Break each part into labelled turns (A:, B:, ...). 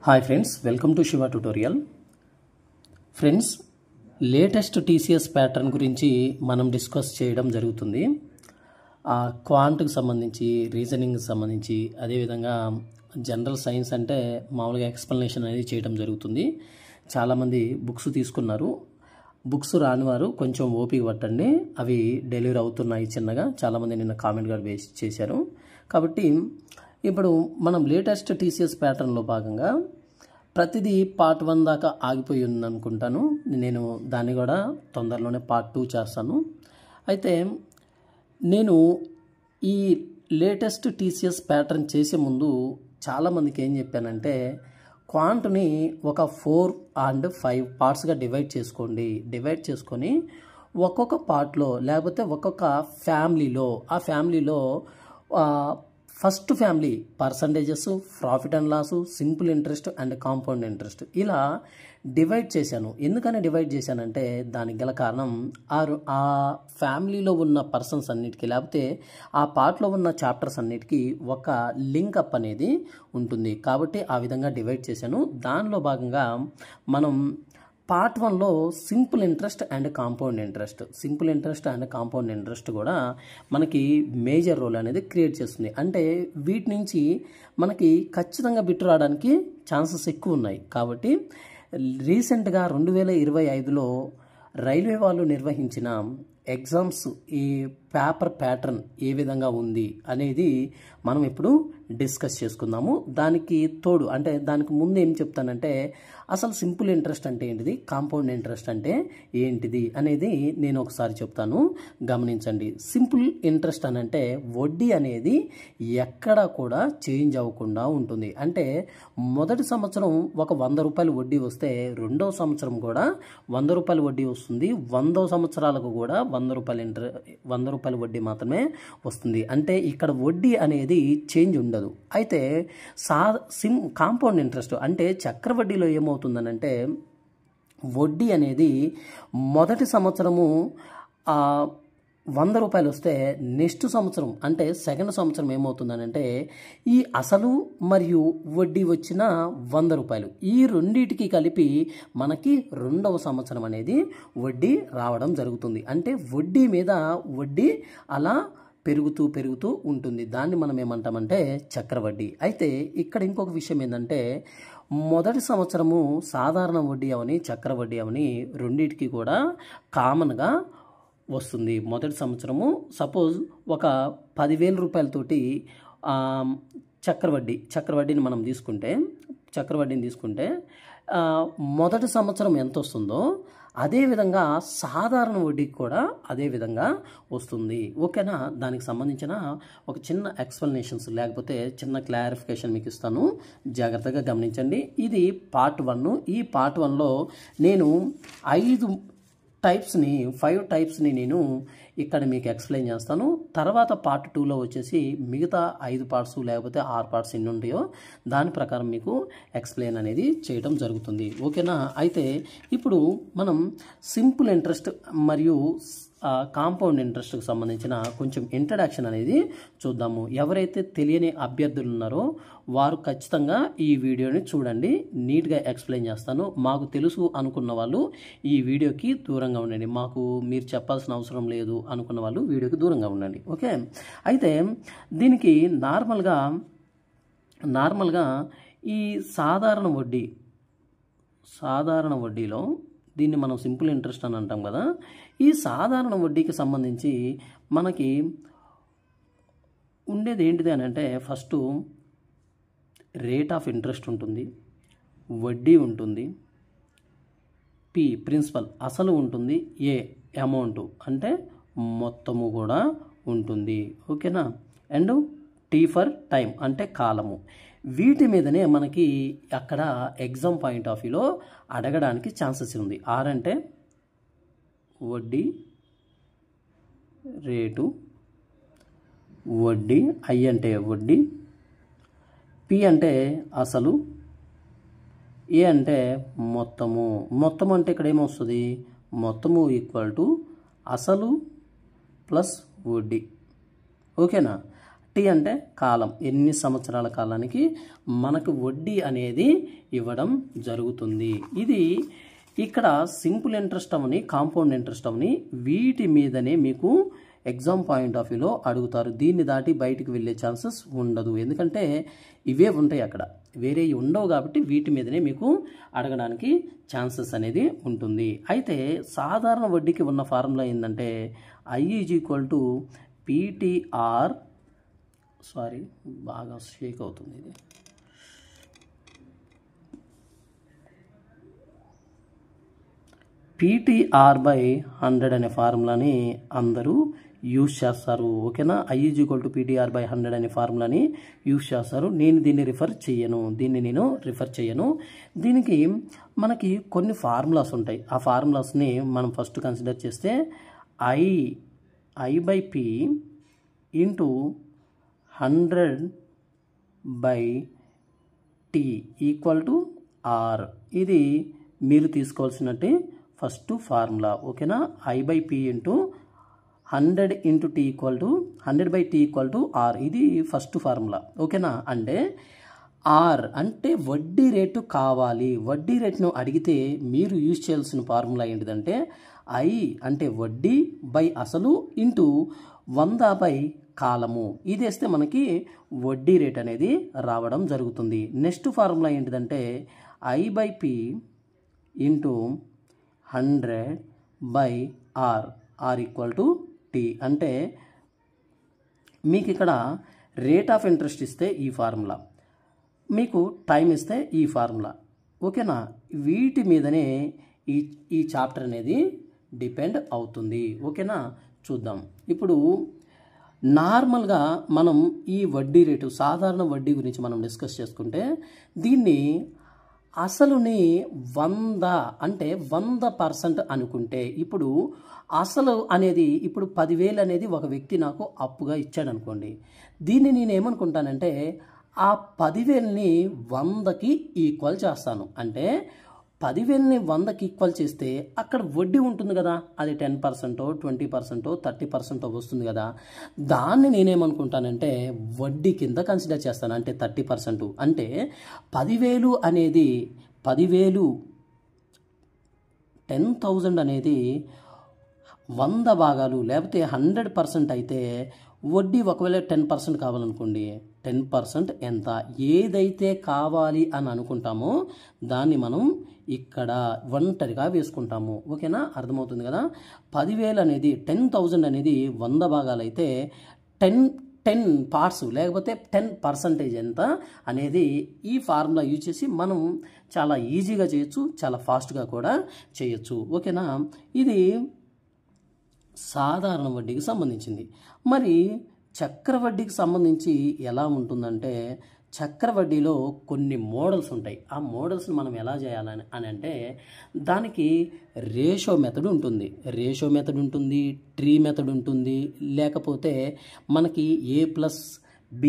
A: Hi friends, welcome to Shiva tutorial. Friends, latest TCS pattern గురించి మనం discuss చేయడం జరుగుతుంది. క్వాంట్కి సంబంధించి, రీజనింగ్కి సంబంధించి, అదేవిధంగా జనరల్ సైన్స్ అంటే మామూలుగా ఎక్స్ప్లెనేషన్ అనేది చేయడం జరుగుతుంది. చాలామంది బుక్స్ తీసుకున్నారు. బుక్స్ రానివారు కొంచెం ఓపిక పట్టండి, అవి డెలివరీ అవుతున్నాయి చిన్నగా. చాలామంది నిన్న కామెంట్ కూడా వేసి చేశారు. కాబట్టి ఇప్పుడు మనం లేటెస్ట్ టీసీఎస్ ప్యాటర్న్లో భాగంగా ప్రతిదీ పార్ట్ 1 దాకా ఆగిపోయి ఉంది అనుకుంటాను. నేను దాన్ని కూడా తొందరలోనే పార్ట్ 2 చేస్తాను. అయితే నేను ఈ లేటెస్ట్ టీసీఎస్ ప్యాటర్న్ చేసే ముందు చాలామందికి ఏం చెప్పానంటే, క్వాంట్ని ఒక 4 and 5 పార్ట్స్గా డివైడ్ చేసుకోండి. డివైడ్ చేసుకొని ఒక్కొక్క పార్ట్లో లేకపోతే ఒక్కొక్క ఫ్యామిలీలో, ఆ ఫ్యామిలీలో first family percentages, profit and loss, simple interest and compound interest ఇలా డివైడ్ చేశాను. ఎందుకని డివైడ్ చేశానంటే దానికి గల కారణం ఆ ఫ్యామిలీలో ఉన్న పర్సన్స్ అన్నిటికీ లేకపోతే ఆ పార్ట్లో ఉన్న చాప్టర్స్ అన్నిటికీ ఒక లింక్ అప్ అనేది ఉంటుంది. కాబట్టి ఆ విధంగా డివైడ్ చేశాను. దానిలో భాగంగా మనం పార్ట్ 1లో simple interest and compound interest, simple interest and compound interest కూడా మనకి మేజర్ రోల్ అనేది క్రియేట్ చేస్తుంది. అంటే వీటి నుంచి మనకి ఖచ్చితంగా బిట్టు రావడానికి ఛాన్సెస్ ఎక్కువ ఉన్నాయి. కాబట్టి రీసెంట్గా 2025లో రైల్వే వాళ్ళు నిర్వహించిన ఎగ్జామ్స్ ఈ పేపర్ ప్యాటర్న్ ఏ విధంగా ఉంది అనేది మనం ఇప్పుడు డిస్కస్ చేసుకుందాము. దానికి తోడు అంటే దానికి ముందు ఏం చెప్తానంటే, అసలు సింపుల్ ఇంట్రెస్ట్ అంటే ఏంటిది, కాంపౌండ్ ఇంట్రెస్ట్ అంటే ఏంటిది అనేది నేను ఒకసారి చెప్తాను, గమనించండి. సింపుల్ ఇంట్రెస్ట్ అని అంటే వడ్డీ అనేది ఎక్కడ కూడా చేంజ్ అవ్వకుండా ఉంటుంది. అంటే మొదటి సంవత్సరం ఒక 100 రూపాయలు వడ్డీ వస్తే రెండవ సంవత్సరం కూడా 100 రూపాయలు వడ్డీ వస్తుంది. 100 సంవత్సరాలకు కూడా 100 రూపాయల వడ్డీ మాత్రమే వస్తుంది. అంటే ఇక్కడ వడ్డీ అనేది చేంజ్ ఉండదు. అయితే కాంపౌండ్ ఇంట్రెస్ట్ అంటే చక్రవడ్డీలో ఏమవుతుందనంటే, వడ్డీ అనేది మొదటి సంవత్సరము 100 రూపాయలు వస్తే నెక్స్ట్ సంవత్సరం అంటే సెకండ్ సంవత్సరం ఏమవుతుందనంటే ఈ అసలు మరియు వడ్డీ వచ్చిన 100 రూపాయలు ఈ రెండింటికి కలిపి మనకి రెండవ సంవత్సరం అనేది వడ్డీ రావడం జరుగుతుంది. అంటే వడ్డీ మీద వడ్డీ అలా పెరుగుతూ ఉంటుంది. దాన్ని మనం ఏమంటామంటే చక్రవడ్డీ. అయితే ఇక్కడ ఇంకొక విషయం ఏంటంటే, మొదటి సంవత్సరము సాధారణ వడ్డీ అవని చక్రవడ్డీ అవని రెండింటికి కూడా కామన్గా వస్తుంది. మొదటి సంవత్సరము సపోజ్ ఒక 10,000 రూపాయలతోటి చక్రవడ్డీని మనం తీసుకుంటే మొదటి సంవత్సరం ఎంత వస్తుందో అదేవిధంగా సాధారణ వడ్డీకి కూడా అదే విధంగా వస్తుంది. ఓకేనా? దానికి సంబంధించిన ఒక చిన్న ఎక్స్ప్లెనేషన్స్ లేకపోతే చిన్న క్లారిఫికేషన్ మీకు ఇస్తాను, జాగ్రత్తగా గమనించండి. ఇది పార్ట్ 1. ఈ పార్ట్ 1లో నేను 5 టైప్స్ని నేను ఇక్కడ మీకు ఎక్స్ప్లెయిన్ చేస్తాను. తర్వాత పార్ట్ 2లో వచ్చేసి మిగతా 5 పార్ట్స్ లేకపోతే 6 పార్ట్స్ ఎన్ని ఉంటాయో దాని ప్రకారం మీకు ఎక్స్ప్లెయిన్ అనేది చేయడం జరుగుతుంది. ఓకేనా? అయితే ఇప్పుడు మనం సింపుల్ ఇంట్రెస్ట్ మరియు కాంపౌండ్ ఇంట్రెస్ట్కి సంబంధించిన కొంచెం ఇంట్రడక్షన్ అనేది చూద్దాము. ఎవరైతే తెలియని అభ్యర్థులు ఉన్నారో వారు ఖచ్చితంగా ఈ వీడియోని చూడండి, నీట్గా ఎక్స్ప్లెయిన్ చేస్తాను. మాకు తెలుసు అనుకున్న వాళ్ళు ఈ వీడియోకి దూరంగా ఉండండి. మాకు మీరు చెప్పాల్సిన అవసరం లేదు అనుకున్న వాళ్ళు వీడియోకి దూరంగా ఉండండి. ఓకే? అయితే దీనికి నార్మల్గా ఈ సాధారణ వడ్డీలో దీన్ని మనం సింపుల్ ఇంట్రెస్ట్ అని అంటాం కదా. ఈ సాధారణ వడ్డీకి సంబంధించి మనకి ఉండేది ఏంటిది అని అంటే, ఫస్ట్ రేట్ ఆఫ్ ఇంట్రెస్ట్ ఉంటుంది, వడ్డీ ఉంటుంది, ప్రిన్సిపల్ అసలు ఉంటుంది, అమౌంట్ అంటే మొత్తము కూడా ఉంటుంది. ఓకేనా? అండ్ టీ ఫర్ టైం అంటే కాలము. వీటి మీదనే మనకి అక్కడ ఎగ్జామ్ పాయింట్ ఆఫ్ వ్యూలో అడగడానికి ఛాన్సెస్ ఉంది. ఆర్ అంటే వడ్డీ రేటు, వడ్డీ, ఐ అంటే వడ్డీ, పి అంటే అసలు, ఏ అంటే మొత్తము అంటే ఇక్కడ ఏమొస్తుంది, మొత్తము ఈక్వల్ టు అసలు ప్లస్ వడ్డీ. ఓకేనా? టీ అంటే కాలం, ఎన్ని సంవత్సరాల కాలానికి మనకు వడ్డీ అనేది ఇవ్వడం జరుగుతుంది. ఇది ఇక్కడ సింపుల్ ఇంట్రెస్ట్ అవని, కాంపౌండ్ ఇంట్రెస్ట్ అవని, వీటి మీదనే మీకు ఎగ్జామ్ పాయింట్ ఆఫ్ వ్యూలో అడుగుతారు. దీన్ని దాటి బయటికి వెళ్ళే ఛాన్సెస్ ఉండదు, ఎందుకంటే ఇవే ఉంటాయి, అక్కడ వేరే ఉండవు కాబట్టి వీటి మీదనే మీకు అడగడానికి ఛాన్సెస్ అనేది ఉంటుంది. అయితే సాధారణ వడ్డీకి ఉన్న ఫార్ములా ఏంటంటే I = PTR, సారీ బాగా షేక్ అవుతుంది ఇది, PTR/100 అనే ఫార్ములాని అందరూ యూజ్ చేస్తారు. ఓకేనా, I = PTR/100 అనే ఫార్ములాని యూజ్ చేస్తారు. నేను దీన్ని రిఫర్ చేయను. దీనికి మనకి కొన్ని ఫార్ములాస్ ఉంటాయి. ఆ ఫార్ములాస్ని మనం ఫస్ట్ కన్సిడర్ చేస్తే I/P × 100/T = R. ఇది మీరు తీసుకోవాల్సినట్టు ఫస్ట్ ఫార్ములా. ఓకేనా, I/P × 100 × T = 100/T = R. ఇది ఫస్ట్ ఫార్ములా. ఓకేనా, అంటే R అంటే వడ్డీ రేటు కావాలి. వడ్డీ రేటును అడిగితే మీరు యూజ్ చేయాల్సిన ఫార్ములా ఏంటిదంటే I అంటే వడ్డీ బై అసలు ఇంటూ 100/, కాలము. ఇది వేస్తే మనకి వడ్డీ రేట్ అనేది రావడం జరుగుతుంది. నెక్స్ట్ ఫార్ములా ఏంటిదంటే I/P × 100/R, R = T. అంటే మీకు ఇక్కడ రేట్ ఆఫ్ ఇంట్రెస్ట్ ఇస్తే ఈ ఫార్ములా, మీకు టైం ఇస్తే ఈ ఫార్ములా. ఓకేనా, వీటి మీదనే ఈ చాప్టర్ అనేది డిపెండ్ అవుతుంది. ఓకేనా, చూద్దాం. ఇప్పుడు నార్మల్గా మనం ఈ వడ్డీ రేటు, సాధారణ వడ్డీ గురించి మనం డిస్కస్ చేసుకుంటే దీన్ని అసలుని 100 అంటే 100% అనుకుంటే, ఇప్పుడు అసలు అనేది ఇప్పుడు 10,000 అనేది ఒక వ్యక్తి నాకు అప్పుగా ఇచ్చాడు అనుకోండి. దీన్ని నేను ఏమనుకుంటానంటే ఆ 10,000ని 100కి ఈక్వల్ చేస్తాను. అంటే 10,000ని 100కి ఈక్వల్ చేస్తే అక్కడ వడ్డీ ఉంటుంది కదా, అది 10%, 20%, 30% వస్తుంది కదా. దాన్ని నేనేమనుకుంటానంటే వడ్డీ కింద కన్సిడర్ చేస్తాను, అంటే 30%. అంటే 10,000 అనేది 10,000 అనేది 100 భాగాలు లేకపోతే 100% అయితే వడ్డీ ఒకవేళ 10% కావాలనుకోండి, 10% ఎంత, ఏదైతే కావాలి అని అనుకుంటామో దాన్ని మనం ఇక్కడ ఒంటరిగా వేసుకుంటాము. ఓకేనా, అర్థమవుతుంది కదా. 10,000 అనేది 10,000 అనేది 100 భాగాలు అయితే 10 పార్ట్స్ లేకపోతే 10% ఎంత అనేది ఈ ఫార్ములా యూజ్ చేసి మనం చాలా ఈజీగా చేయొచ్చు, చాలా ఫాస్ట్గా కూడా చేయొచ్చు. ఓకేనా, ఇది సాధారణ వడ్డీకి సంబంధించింది. మరి చక్రవడ్డీకి సంబంధించి ఎలా ఉంటుందంటే చక్రవడ్డీలో కొన్ని మోడల్స్ ఉంటాయి. ఆ మోడల్స్ని మనం ఎలా చేయాలని అంటే దానికి రేషియో మెథడ్ ఉంటుంది, ట్రీ మెథడ్ ఉంటుంది, లేకపోతే మనకి A+B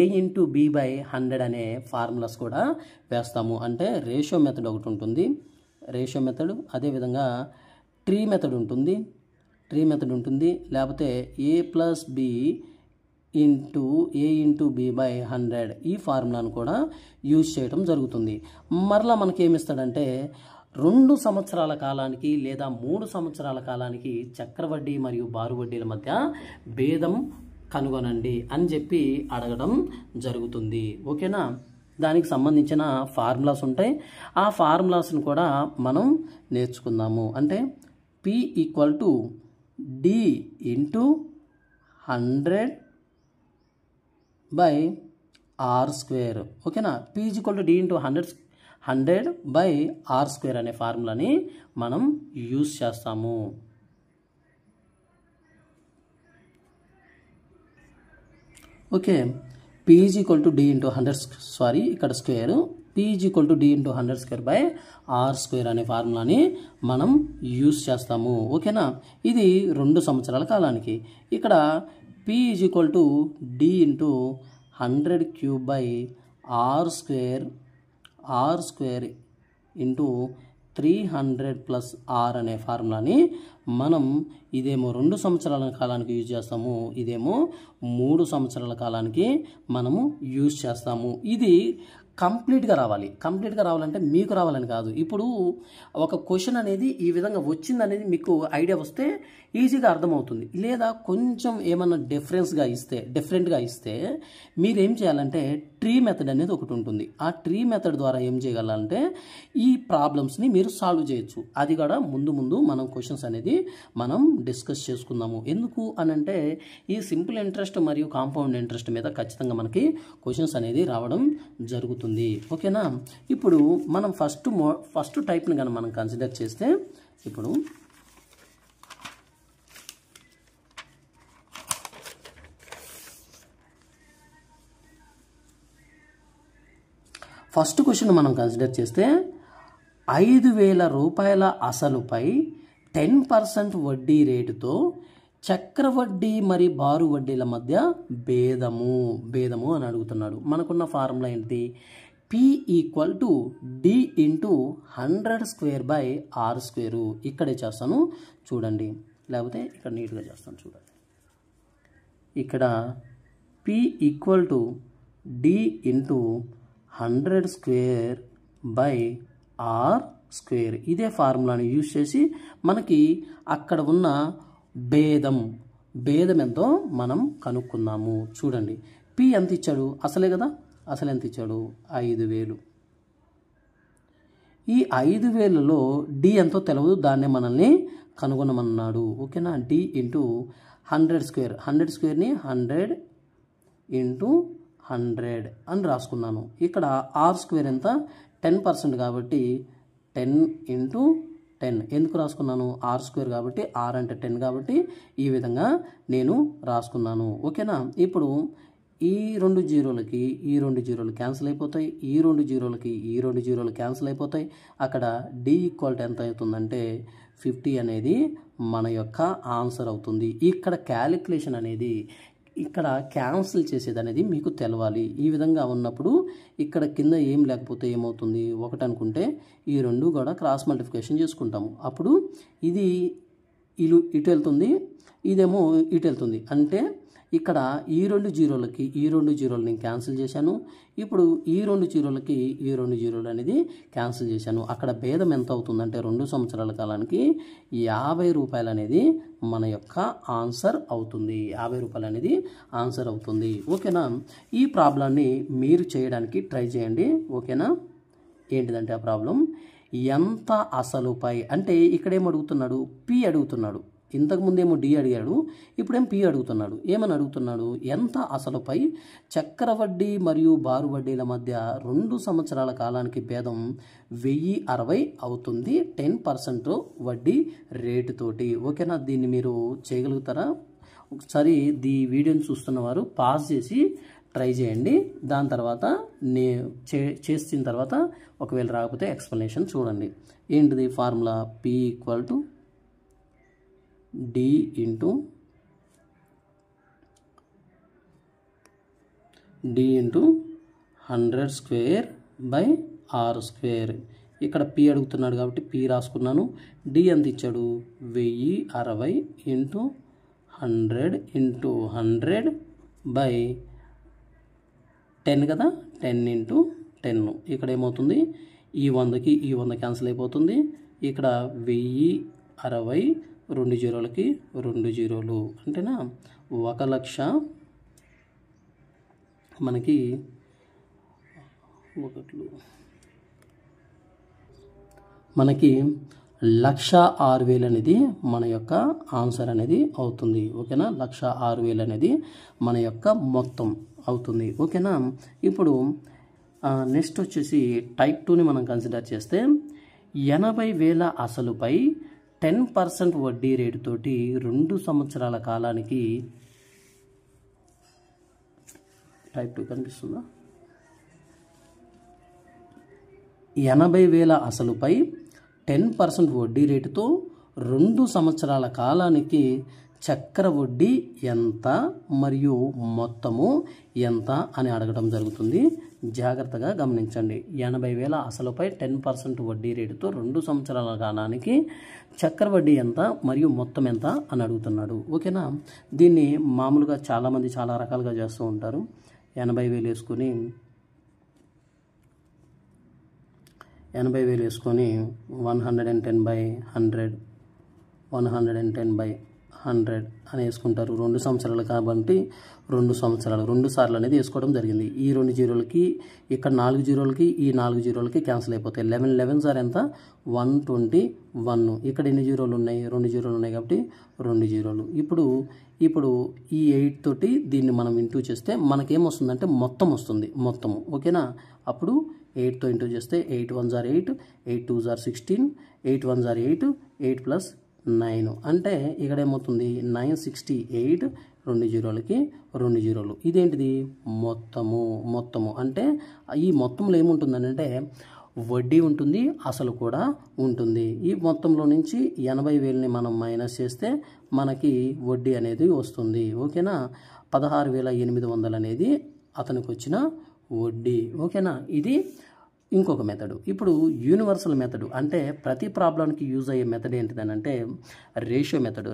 A: A/B/100 అనే ఫార్ములాస్ కూడా వేస్తాము. అంటే రేషియో మెథడ్ ఒకటి ఉంటుంది, రేషియో మెథడ్, అదేవిధంగా ట్రీ మెథడ్ ఉంటుంది, లేకపోతే A+B A/B/100 ఈ ఫార్ములాను కూడా యూజ్ చేయడం జరుగుతుంది. మరలా మనకి ఏమిస్తాడంటే 2 సంవత్సరాల కాలానికి లేదా 3 సంవత్సరాల కాలానికి చక్రవడ్డీ మరియు బారు వడ్డీల మధ్య భేదం కనుగొనండి అని చెప్పి అడగడం జరుగుతుంది. ఓకేనా, దానికి సంబంధించిన ఫార్ములాస్ ఉంటాయి. ఆ ఫార్ములాస్ను కూడా మనం నేర్చుకుందాము. అంటే P = D × 100/R². ఓకేనా, P = D × 100/R² అనే ఫార్ములాని మనం యూజ్ చేస్తాము. ఓకే, P = D × 100, ఇక్కడ స్క్వేర్, P = D × 100² అనే ఫార్ములాని మనం యూజ్ చేస్తాము. ఓకేనా, ఇది 2 సంవత్సరాల కాలానికి. ఇక్కడ P = D × 100³ R² × 300 plus are అనే ఫార్ములాని మనం ఇదేమో 2 సంవత్సరాల కాలానికి యూజ్ చేస్తాము, ఇదేమో 3 సంవత్సరాల కాలానికి మనము యూజ్ చేస్తాము. ఇది కంప్లీట్గా రావాలంటే మీకు రావాలని కాదు. ఇప్పుడు ఒక క్వశ్చన్ అనేది ఈ విధంగా వచ్చింది అనేది మీకు ఐడియా వస్తే ఈజీగా అర్థమవుతుంది. లేదా కొంచెం ఏమన్నా డిఫరెంట్గా ఇస్తే మీరు ఏం చేయాలంటే ట్రీ మెథడ్ అనేది ఒకటి ఉంటుంది. ఆ ట్రీ మెథడ్ ద్వారా ఏం చేయగలంటే ఈ ప్రాబ్లమ్స్ని మీరు సాల్వ్ చేయొచ్చు. అది కూడా ముందు మనం క్వశ్చన్స్ అనేది మనం డిస్కస్ చేసుకుందాము. ఎందుకు అనంటే ఈ సింపుల్ ఇంట్రెస్ట్ మరియు కాంపౌండ్ ఇంట్రెస్ట్ మీద ఖచ్చితంగా మనకి క్వశ్చన్స్ అనేది రావడం జరుగుతుంది. ఓకేనా? ఇప్పుడు మనం ఫస్ట్ టైప్ని కనుక మనం కన్సిడర్ చేస్తే, ఇప్పుడు ఫస్ట్ క్వశ్చన్ మనం కన్సిడర్ చేస్తే 5,000 రూపాయల అసలుపై 10% వడ్డీ రేటుతో చక్రవడ్డీ మరియు బారు వడ్డీల మధ్య భేదము అని అడుగుతున్నాడు. మనకున్న ఫార్ములా ఏంటి? P = D × 100² ఇక్కడే చేస్తాను చూడండి, లేకపోతే ఇక్కడ నీట్గా చేస్తాను చూడండి. ఇక్కడ P = D × 100² ఇదే ఫార్ములాని యూజ్ చేసి మనకి అక్కడ ఉన్న భేదం ఎంతో మనం కనుక్కుందాము. చూడండి, P ఎంత ఇచ్చాడు? అసలే కదా, అసలు ఎంత ఇచ్చాడు? 5,000. ఈ 5,000లో D ఎంతో తెలియదు, దాన్నే మనల్ని కనుగొనమన్నాడు. ఓకేనా? D × 100² 100²ని 100 × 100 అని రాసుకున్నాను. ఇక్కడ R² ఎంత? 10% కాబట్టి 10 × 10 ఎందుకు రాసుకున్నాను? R² కాబట్టి, R అంటే 10 కాబట్టి ఈ విధంగా నేను రాసుకున్నాను. ఓకేనా? ఇప్పుడు ఈ 2 జీరోలకి ఈ 2 జీరోలు క్యాన్సిల్ అయిపోతాయి, ఈ 2 జీరోలకి ఈ 2 జీరోలు క్యాన్సిల్ అయిపోతాయి. అక్కడ D = ఎంత అవుతుందంటే 50 అనేది మన యొక్క ఆన్సర్ అవుతుంది. ఇక్కడ క్యాలిక్యులేషన్ అనేది ఇక్కడ క్యాన్సిల్ చేసేది అనేది మీకు తెలవాలి. ఈ విధంగా ఉన్నప్పుడు ఇక్కడ కింద ఏం లేకపోతే ఏమవుతుంది? 1 అనుకుంటే ఈ 2 కూడా క్రాస్ మల్టిప్లికేషన్ చేసుకుంటాము. అప్పుడు ఇది ఇటు వెళ్తుంది, ఇదేమో ఇటు వెళ్తుంది. అంటే ఇక్కడ ఈ 2 జీరోలకి ఈ 2 జీరోలు నేను క్యాన్సిల్ చేశాను. ఇప్పుడు ఈ 2 జీరోలకి ఈ 2 జీరోలు అనేది క్యాన్సిల్ చేశాను. అక్కడ భేదం ఎంత అవుతుందంటే 2 సంవత్సరాల కాలానికి 50 రూపాయలు అనేది మన యొక్క ఆన్సర్ అవుతుంది. 50 రూపాయలు అనేది ఆన్సర్ అవుతుంది. ఓకేనా? ఈ ప్రాబ్లాన్ని మీరు చేయడానికి ట్రై చేయండి. ఓకేనా? ఏంటిదంటే ఆ ప్రాబ్లం ఎంత అసలుపై అంటే ఇక్కడేం అడుగుతున్నాడు? P అడుగుతున్నాడు. ఇంతకుముందేమో D అడిగాడు, ఇప్పుడేం P అడుగుతున్నాడు. ఏమని అడుగుతున్నాడు? ఎంత అసలుపై చక్రవడ్డీ మరియు బారు వడ్డీల మధ్య 2 సంవత్సరాల కాలానికి భేదం 1060 అవుతుంది 10% వడ్డీ రేటుతోటి. ఓకేనా? దీన్ని మీరు చేయగలుగుతారా? ఒకసారి వీడియోని చూస్తున్న వారు పాజ్ చేసి ట్రై చేయండి. దాని తర్వాత చేసిన తర్వాత ఒకవేళ రాకపోతే ఎక్స్ప్లెనేషన్ చూడండి. ఏంటిది ఫార్ములా? P = D × 100² ఇక్కడ P అడుగుతున్నాడు కాబట్టి P రాసుకున్నాను. D ఎంత ఇచ్చాడు? 1060 × 100 × 100/10 కదా, 10 × 10. ఇక్కడ ఏమవుతుంది? ఈ 100కి ఈ 100 క్యాన్సిల్ అయిపోతుంది. ఇక్కడ 1060 2 జీరోలకి 2 జీరోలు అంటేనా 1,00,000 మనకి 1,06,000 అనేది మన యొక్క ఆన్సర్ అనేది అవుతుంది. ఓకేనా? 1,06,000 అనేది మన యొక్క మొత్తం అవుతుంది. ఓకేనా? ఇప్పుడు నెక్స్ట్ వచ్చేసి టైప్ 2ని మనం కన్సిడర్ చేస్తే 80,000 అసలుపై 10% వడ్డీ రేటుతోటి 2 సంవత్సరాల కాలానికి టైప్ 2 కనిపిస్తుందా? 80,000 అసలుపై 10% వడ్డీ రేటుతో 2 సంవత్సరాల కాలానికి చక్ర వడ్డీ ఎంత మరియు మొత్తము ఎంత అని అడగడం జరుగుతుంది. జాగ్రత్తగా గమనించండి. 80,000 అసలుపై 10% వడ్డీ రేటుతో 2 సంవత్సరాల కాలానికి చక్రవడ్డీ ఎంత మరియు మొత్తం ఎంత అని అడుగుతున్నాడు. ఓకేనా. దీన్ని మామూలుగా చాలామంది చాలా రకాలుగా చేస్తూ ఉంటారు. 80,000 వేసుకొని 110/100 110/100 అని వేసుకుంటారు. 2 సంవత్సరాలు కాబట్టి 2 సంవత్సరాలు 2 సార్లు అనేది వేసుకోవడం జరిగింది. ఈ 2 జీరోలకి ఇక్కడ 4 జీరోలకి ఈ 4 జీరోలకి క్యాన్సిల్ అయిపోతాయి. 11 సార్ ఎంత 121. ఇక్కడ ఎన్ని జీరోలు ఉన్నాయి? 2 జీరోలు ఉన్నాయి కాబట్టి 2 జీరోలు. ఇప్పుడు ఈ 8 తోటి దీన్ని మనం ఇంటూ చేస్తే మనకేమొస్తుందంటే మొత్తం వస్తుంది. మొత్తము ఓకేనా. అప్పుడు 8తో ఇంటూ చేస్తే 8 1 జార్ 8, 8 2 జార్ 16, 8 1 జార్ 8, 8 + 9 అంటే ఇక్కడ ఏమవుతుంది 968. 2 జీరోలకి 2 జీరోలు. ఇదేంటిది మొత్తము అంటే ఈ మొత్తంలో ఏముంటుందని అంటే వడ్డీ ఉంటుంది, అసలు కూడా ఉంటుంది. ఈ మొత్తంలో నుంచి 80,000ని మనం మైనస్ చేస్తే మనకి వడ్డీ అనేది వస్తుంది. ఓకేనా. 16,800 అనేది అతనికి వచ్చిన వడ్డీ. ఓకేనా. ఇది ఇంకొక మెథడు. ఇప్పుడు యూనివర్సల్ మెథడ్ అంటే ప్రతి ప్రాబ్లంకి యూజ్ అయ్యే మెథడ్ ఏంటిదని అంటే రేషియో మెథడ్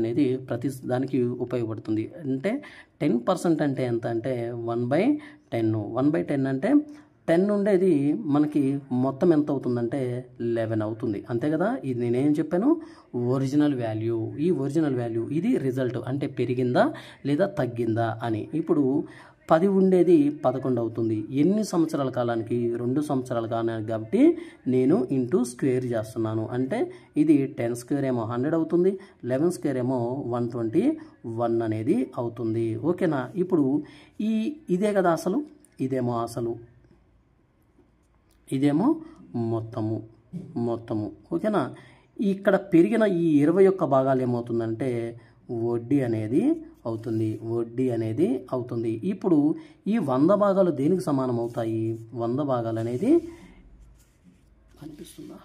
A: అనేది ప్రతి దానికి ఉపయోగపడుతుంది. అంటే 10% అంటే ఎంత అంటే 1/10. 1/10 అంటే 10 ఉండేది మనకి మొత్తం ఎంత అవుతుందంటే 11 అవుతుంది. అంతే కదా. ఇది నేనేం చెప్పాను? Original value. ఈ ఒరిజినల్ వాల్యూ ఇది రిజల్ట్ అంటే పెరిగిందా లేదా తగ్గిందా అని. ఇప్పుడు 10 ఉండేది 11 అవుతుంది. ఎన్ని సంవత్సరాల కాలానికి? 2 సంవత్సరాల కాలానికి కాబట్టి నేను ఇంటూ స్క్వేర్ చేస్తున్నాను. అంటే ఇది 10 స్క్వేర్ ఏమో 100 అవుతుంది, 11 స్క్వేర్ ఏమో 121 అనేది అవుతుంది. ఓకేనా. ఇప్పుడు ఇదే కదా అసలు, ఇదేమో మొత్తము. ఓకేనా. ఇక్కడ పెరిగిన ఈ 21 భాగాలు ఏమవుతుందంటే వడ్డీ అనేది అవుతుంది. ఇప్పుడు ఈ 100 భాగాలు దేనికి సమానం అవుతాయి? 100 భాగాలు అనేది అనిపిస్తుందా?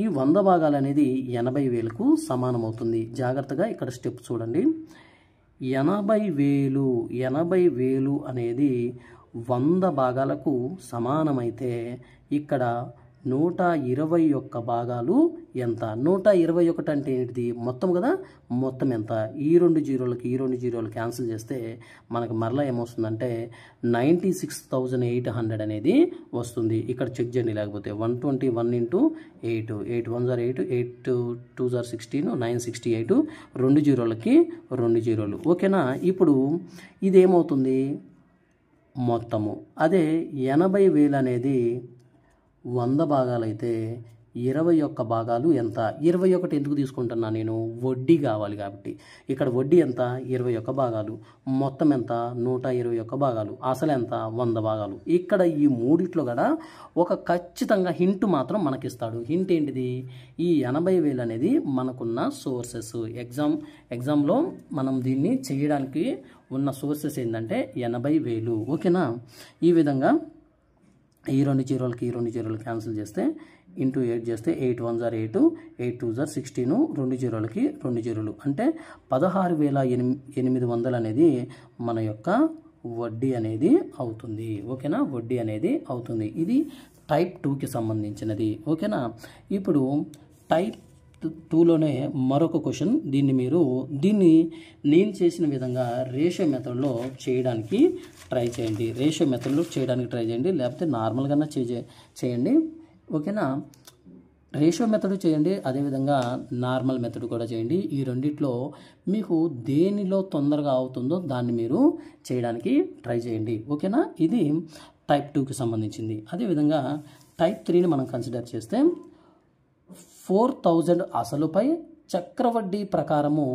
A: ఈ 100 భాగాలు అనేది 80,000కు సమానం అవుతుంది. జాగ్రత్తగా ఇక్కడ స్టెప్ చూడండి. 80,000 అనేది 100 భాగాలకు సమానమైతే ఇక్కడ 121 భాగాలు ఎంత? 121 అంటే ఏంటిది? మొత్తం కదా. మొత్తం ఎంత? ఈ 2 జీరోలు క్యాన్సిల్ చేస్తే మనకు మరలా ఏమొస్తుందంటే 96,800 అనేది వస్తుంది. ఇక్కడ చెక్ చేయండి. లేకపోతే 121 × 8, 8 1 జార్ 8, 8 2 జార్ 16, 968. 2 జీరోలకి 2 జీరోలు. ఓకేనా. ఇప్పుడు ఇదేమవుతుంది? మొత్తము. అదే 80,000 అనేది 100 భాగాలు అయితే 21 భాగాలు ఎంత? 21 ఎందుకు తీసుకుంటున్నా నేను? వడ్డీ కావాలి కాబట్టి. ఇక్కడ వడ్డీ ఎంత? 21 భాగాలు. మొత్తం ఎంత? 121 భాగాలు. అసలు ఎంత? 100 భాగాలు. ఇక్కడ ఈ మూడిట్లో కూడా ఒక ఖచ్చితంగా హింట్ మాత్రం మనకిస్తాడు. హింట్ ఏంటిది? ఈ 80,000 అనేది మనకున్న సోర్సెస్. ఎగ్జామ్లో మనం దీన్ని చేయడానికి ఉన్న సోర్సెస్ ఏంటంటే 80,000. ఓకేనా. ఈ విధంగా ఈ 2 జీరోలకి ఈ 2 జీరోలు క్యాన్సిల్ చేస్తే ఇంటూ 8 చేస్తే 8 1 జార్ 8, 8 2 జార్ 16. 2 జీరోలకి 2 జీరోలు అంటే 16,800 అనేది మన యొక్క వడ్డీ అనేది అవుతుంది. ఓకేనా. వడ్డీ అనేది అవుతుంది. ఇది టైప్ 2కి సంబంధించినది. ఓకేనా. ఇప్పుడు టైప్ 2లోనే మరొక క్వశ్చన్. దీన్ని నేను చేసిన విధంగా రేషియో మెథడ్లో చేయడానికి ట్రై చేయండి. లేకపోతే నార్మల్గా చేయండి. ఓకేనా. రేషియో మెథడ్ చేయండి, అదేవిధంగా నార్మల్ మెథడ్ కూడా చేయండి. ఈ రెండిట్లో మీకు దేనిలో తొందరగా అవుతుందో దాన్ని మీరు చేయడానికి ట్రై చేయండి. ఓకేనా. ఇది టైప్ 2కి సంబంధించింది. అదేవిధంగా టైప్ 3ని మనం కన్సిడర్ చేస్తే 4,000 అసలుపై చక్రవడ్డీ ప్రకారము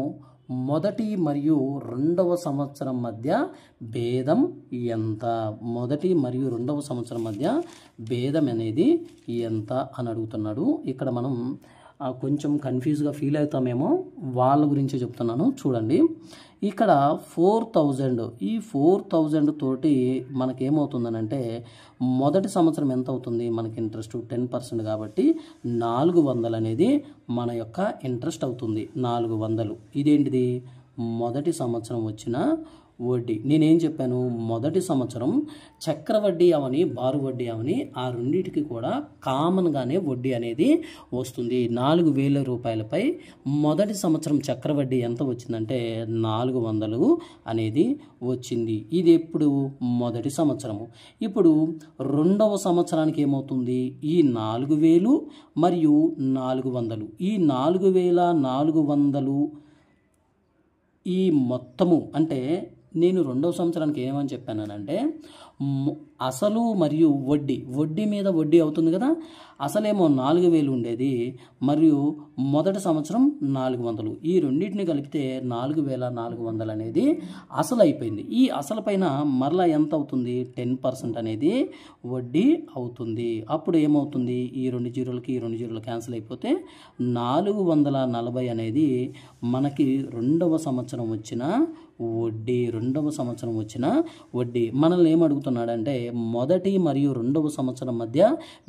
A: మొదటి మరియు రెండవ సంవత్సరం మధ్య భేదం ఎంత? మొదటి మరియు రెండవ సంవత్సరం మధ్య భేదం అనేది ఎంత అని అడుగుతున్నాడు. ఇక్కడ మనం కొంచెం కన్ఫ్యూజ్గా ఫీల్ అవుతామేమో, వాళ్ళ గురించి చెప్తున్నాను చూడండి. ఇక్కడ 4,000, ఈ 4,000 తోటి మనకేమవుతుందనంటే మొదటి సంవత్సరం ఎంత అవుతుంది? మనకి ఇంట్రెస్ట్ 10% కాబట్టి 400 అనేది మన యొక్క ఇంట్రెస్ట్ అవుతుంది. 400. ఇదేంటిది? మొదటి సంవత్సరం వచ్చిన వడ్డీ. నేనేం చెప్పాను, మొదటి సంవత్సరం చక్రవడ్డీ అవని బారు వడ్డీ అవని ఆ రెండింటికి కూడా కామన్గానే వడ్డీ అనేది వస్తుంది. 4,000 రూపాయలపై మొదటి సంవత్సరం చక్రవడ్డీ ఎంత వచ్చిందంటే 400 అనేది వచ్చింది. ఇది ఎప్పుడు, మొదటి సంవత్సరము. ఇప్పుడు రెండవ సంవత్సరానికి ఏమవుతుంది, ఈ 4,000 మరియు 400, ఈ 4,400 ఈ మొత్తము అంటే నేను రెండవ సంవత్సరానికి ఏమని చెప్పానంటే అసలు మరియు వడ్డీ మీద వడ్డీ అవుతుంది కదా. అసలేమో 4,000 ఉండేది మరియు మొదటి సంవత్సరం 400, ఈ రెండింటిని కలిపితే 4,400 అనేది అసలు అయిపోయింది. ఈ అసలు పైన మరలా ఎంత అవుతుంది, 10% అనేది వడ్డీ అవుతుంది. అప్పుడు ఏమవుతుంది, ఈ 2 జీరోలకి ఈ 2 జీరోలు క్యాన్సిల్ అయిపోతే 440 అనేది మనకి రెండవ సంవత్సరం వచ్చిన వడ్డీ. మనల్ని ఏమడుగుతున్నాడంటే మొదటి మరియు రెండవ సంవత్సరం మధ్య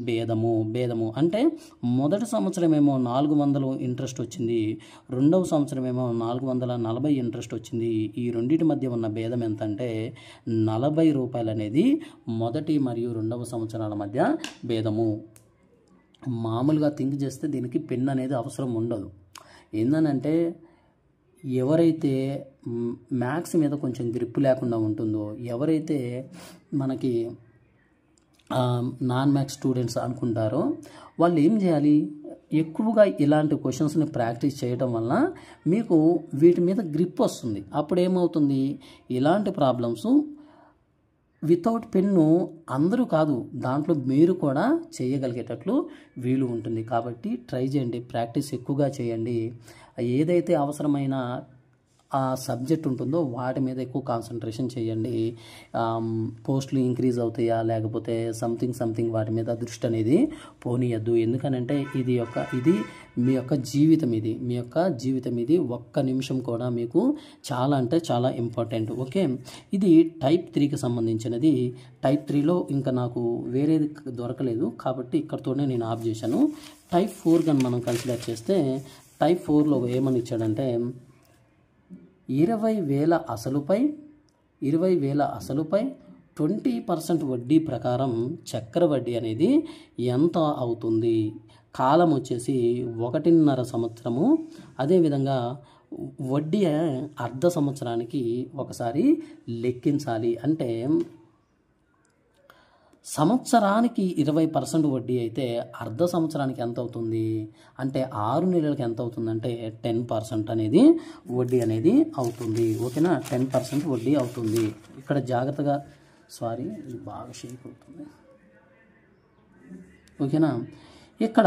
A: భేదము అంటే మొదటి సంవత్సరం ఏమో 400 ఇంట్రెస్ట్ వచ్చింది, రెండవ సంవత్సరం ఏమో 440 ఇంట్రెస్ట్ వచ్చింది. ఈ రెండింటి మధ్య ఉన్న భేదం ఎంత అంటే 40 రూపాయలు అనేది మొదటి మరియు రెండవ సంవత్సరాల మధ్య భేదము. మామూలుగా థింక్ చేస్తే దీనికి పెన్ అనేది అవసరం ఉండదు. ఏందనంటే ఎవరైతే మ్యాథ్స్ మీద కొంచెం గ్రిప్ లేకుండా ఉంటుందో, ఎవరైతే మనకి నాన్ మ్యాథ్స్ స్టూడెంట్స్ అనుకుంటారో వాళ్ళు ఏం చేయాలి, ఎక్కువగా ఇలాంటి క్వశ్చన్స్ని ప్రాక్టీస్ చేయడం వల్ల మీకు వీటి మీద గ్రిప్ వస్తుంది. అప్పుడు ఏమవుతుంది, ఇలాంటి ప్రాబ్లమ్స్ వితౌట్ పెన్ను అందరూ కాదు, దాంట్లో మీరు కూడా చేయగలిగేటట్లు వీలు ఉంటుంది. కాబట్టి ట్రై చేయండి, ప్రాక్టీస్ ఎక్కువగా చేయండి. ఏదైతే అవసరమైన ఆ సబ్జెక్ట్ ఉంటుందో వాటి మీద ఎక్కువ కాన్సన్ట్రేషన్ చేయండి. పోస్టులు ఇంక్రీజ్ అవుతాయా లేకపోతే సంథింగ్ వాటి మీద దృష్టి అనేది పోనీయద్దు. ఎందుకనంటే ఇది మీ యొక్క జీవితం ఇది ఒక్క నిమిషం కూడా మీకు చాలా అంటే చాలా ఇంపార్టెంట్. ఓకే, ఇది టైప్ 3కి సంబంధించినది. టైప్ 3లో ఇంకా నాకు వేరేది దొరకలేదు కాబట్టి ఇక్కడతోనే నేను ఆఫ్ చేశాను. టైప్ 4 కానీ మనం కన్సిడర్ చేస్తే టైప్ 4లో ఏమని ఇచ్చాడంటే 20,000 అసలుపై 20% వడ్డీ ప్రకారం చక్రవడ్డీ అనేది ఎంత అవుతుంది. కాలం వచ్చేసి 1.5 సంవత్సరము. అదేవిధంగా వడ్డీ అర్ధ సంవత్సరానికి ఒకసారి లెక్కించాలి. అంటే సంవత్సరానికి 20% వడ్డీ అయితే అర్ధ సంవత్సరానికి ఎంత అవుతుంది అంటే 6 నెలలకు ఎంత అవుతుందంటే 10% అనేది వడ్డీ అనేది అవుతుంది. ఓకేనా, 10% వడ్డీ అవుతుంది. ఇక్కడ జాగ్రత్తగా ఇది బాగా షేక్ అవుతుంది. ఓకేనా, ఇక్కడ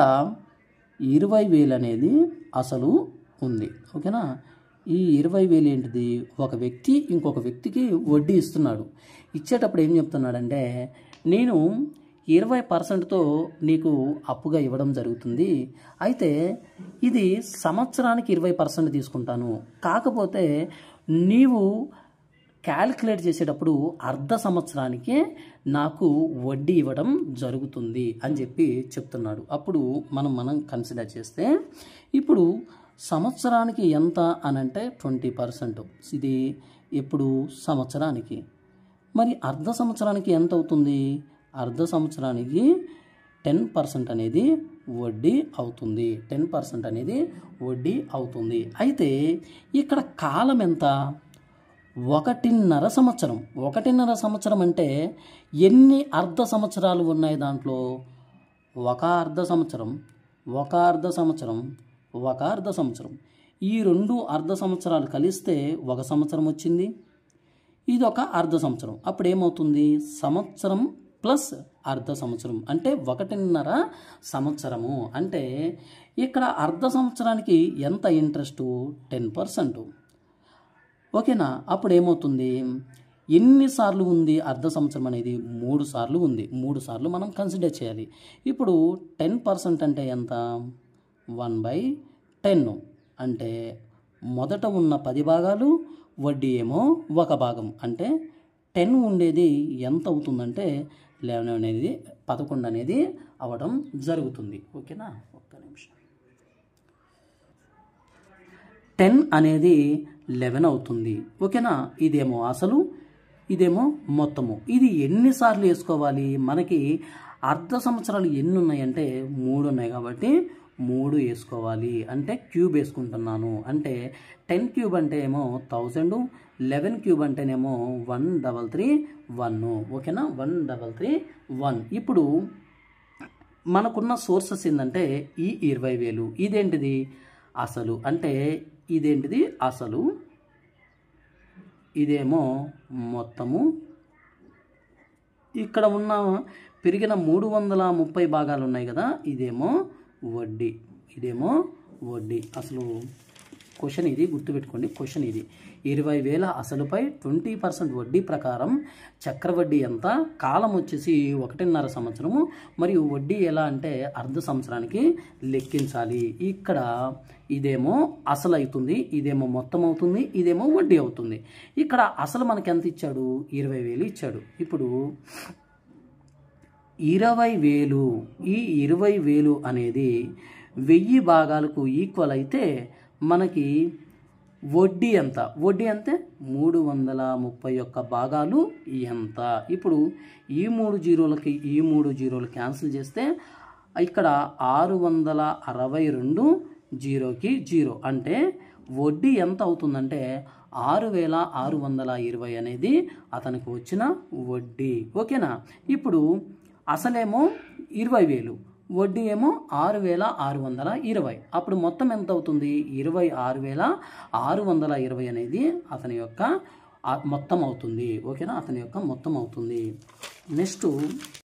A: 20,000 అనేది అసలు ఉంది. ఓకేనా, ఈ 20,000 ఏంటిది, ఒక వ్యక్తి ఇంకొక వ్యక్తికి వడ్డీ ఇస్తున్నాడు. ఇచ్చేటప్పుడు ఏం చెప్తున్నాడంటే నేను 20%తో నీకు అప్పుగా ఇవ్వడం జరుగుతుంది. అయితే ఇది సంవత్సరానికి 20% తీసుకుంటాను. కాకపోతే నీవు క్యాలిక్యులేట్ చేసేటప్పుడు అర్ధ సంవత్సరానికే నాకు వడ్డీ ఇవ్వడం జరుగుతుంది అని చెప్తున్నాడు. అప్పుడు మనం కన్సిడర్ చేస్తే ఇప్పుడు సంవత్సరానికి ఎంత అనంటే 20%. ఇది ఇప్పుడు సంవత్సరానికి. మరి అర్ధ సంవత్సరానికి ఎంత అవుతుంది, అర్ధ సంవత్సరానికి 10% అనేది వడ్డీ అవుతుంది. 10% అనేది వడ్డీ అవుతుంది. అయితే ఇక్కడ కాలం ఎంత, 1.5 సంవత్సరం. 1.5 సంవత్సరం అంటే ఎన్ని అర్ధ సంవత్సరాలు ఉన్నాయి దాంట్లో, ఒక అర్ధ సంవత్సరం. ఈ 2 అర్ధ సంవత్సరాలు కలిస్తే 1 సంవత్సరం వచ్చింది. ఇది ఒక అర్ధ సంవత్సరం. అప్పుడు ఏమవుతుంది, సంవత్సరం ప్లస్ అర్ధ సంవత్సరం అంటే 1.5 సంవత్సరము. అంటే ఇక్కడ అర్ధ సంవత్సరానికి ఎంత ఇంట్రెస్టు, 10%. ఓకేనా, అప్పుడు ఏమవుతుంది, ఎన్నిసార్లు ఉంది అర్ధ సంవత్సరం అనేది, 3 సార్లు ఉంది. 3 సార్లు మనం కన్సిడర్ చేయాలి. ఇప్పుడు 10% అంటే ఎంత, 1/10. అంటే మొదట ఉన్న 10 భాగాలు, వడ్డీ ఏమో 1 భాగం. అంటే 10 ఉండేది ఎంత అవుతుందంటే 11 అనేది అవ్వడం జరుగుతుంది. ఓకేనా, ఒక్క నిమిషం. 10 అనేది 11 అవుతుంది. ఓకేనా? ఇదేమో అసలు, ఇదేమో మొత్తము. ఇది ఎన్నిసార్లు వేసుకోవాలి? మనకి అర్ధ సంవత్సరాలు ఎన్ని ఉన్నాయంటే 3 ఉన్నాయి కాబట్టి 3 వేసుకోవాలి. అంటే క్యూబ్ వేసుకుంటున్నాను. అంటే 10 క్యూబ్ అంటే ఏమో 1000, 11 క్యూబ్ అంటేనేమో 1331. ఓకేనా? 1331. ఇప్పుడు మనకున్న సోర్సెస్ ఏంటంటే ఈ 20,000. ఇదేంటిది? అసలు. అంటే ఇదేంటిది? అసలు. ఇదేమో మొత్తము. ఇక్కడ ఉన్న పెరిగిన 330 భాగాలు ఉన్నాయి కదా, ఇదేమో వడ్డీ. ఇదేమో వడ్డీ. అసలు క్వశ్చన్ ఇది, గుర్తుపెట్టుకోండి. క్వశ్చన్ ఇది. 20,000 అసలుపై 20% వడ్డీ ప్రకారం చక్రవడ్డీ ఎంత? కాలం వచ్చేసి 1.5 సంవత్సరము. మరియు వడ్డీ ఎలా అంటే అర్ధ సంవత్సరానికి లెక్కించాలి. ఇక్కడ ఇదేమో అసలు అవుతుంది, ఇదేమో మొత్తం అవుతుంది, ఇదేమో వడ్డీ అవుతుంది. ఇక్కడ అసలు మనకి ఎంత ఇచ్చాడు? 20,000 ఇచ్చాడు. ఇప్పుడు 20,000, ఈ 20,000 అనేది 1000 భాగాలకు ఈక్వల్ అయితే మనకి వడ్డీ ఎంత? వడ్డీ అంటే 331 భాగాలు ఎంత? ఇప్పుడు ఈ 3 జీరోలకి ఈ 3 జీరోలు క్యాన్సిల్ చేస్తే ఇక్కడ 662 జీరోకి 0 అంటే వడ్డీ ఎంత అవుతుందంటే 6,620 అనేది అతనికి వచ్చిన వడ్డీ. ఓకేనా? ఇప్పుడు అసలేమో 20,000, వడ్డీ ఏమో 6,620. అప్పుడు మొత్తం ఎంత అవుతుంది? 26,620 అనేది అతని యొక్క మొత్తం అవుతుంది. ఓకేనా? అతని యొక్క మొత్తం అవుతుంది. నెక్స్ట్